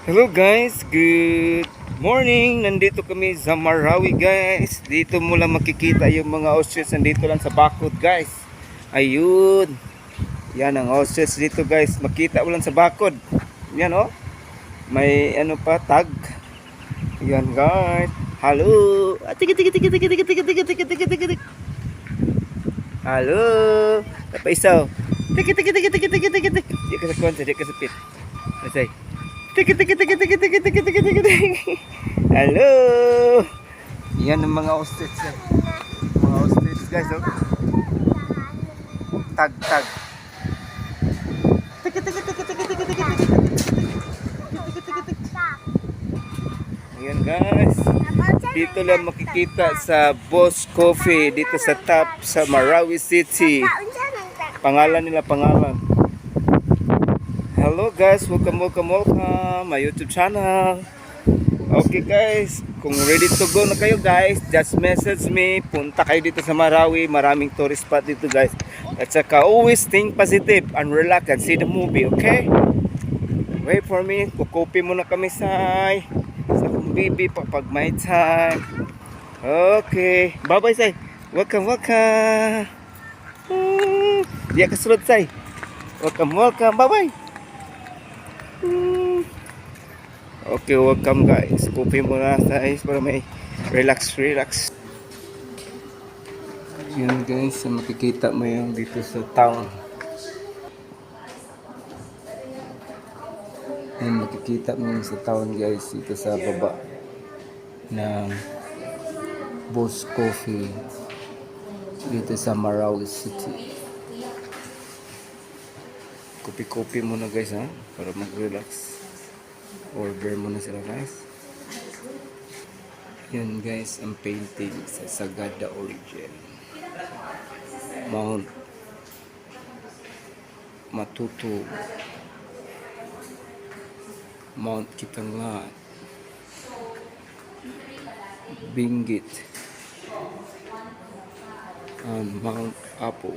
Hello guys, good morning. Nandito kami sa Marawi guys. Dito mo lang makikita yung mga ostrich. Nandito lang sa bakod guys. Ayun. Yan ang ostrich dito guys. Makita mo lang sa bakod. Yan oh. May ano pa tag. Yan guys. Hello. Tiki tiki tiki tiki tiki tiki tiki tiki tiki tiki tiki. Hello. Napaisaw. Tiki tiki tiki tiki tiki tiki tiki. Di ka sa konsa, di ka sa pit. Nasay. Tiki tiki tiki tiki tiki tiki tiki tiki tiki. Hello. Yan ang mga ostrich. Mga ostrich guys, oh. Tag tag. Tiki tiki tiki tiki tiki tiki tiki. Ayan guys. Dito lang makikita sa Boss Coffee dito sa top sa Marawi City. Pangalan nila, pangalan. Hello guys, welcome my YouTube channel. Okay guys, kung ready to go na kayo guys, just message me. Punta kayo dito sa Marawi, maraming tourist spot dito guys. At saka always think positive and relax and see the movie, okay? Wait for me, kukopi muna kami sa bibi pag may time. Okay, bye bye say. Welcome. Dia kasulod say. Welcome, bye bye. Okay, welcome guys. Kopi muna guys para may relax. Yun guys, makikita mo yung dito sa town. Yan, makikita mo yung sa town guys, dito sa baba ng Boss Coffee dito sa Marawi City. Kopi muna guys ha, para mag-relax. Order muna sila guys. Yan guys, ang painting sa Sagada Origin. Mount Matutu, Mount Kitanglat, Benguet, and Mount Apo.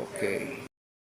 Okay.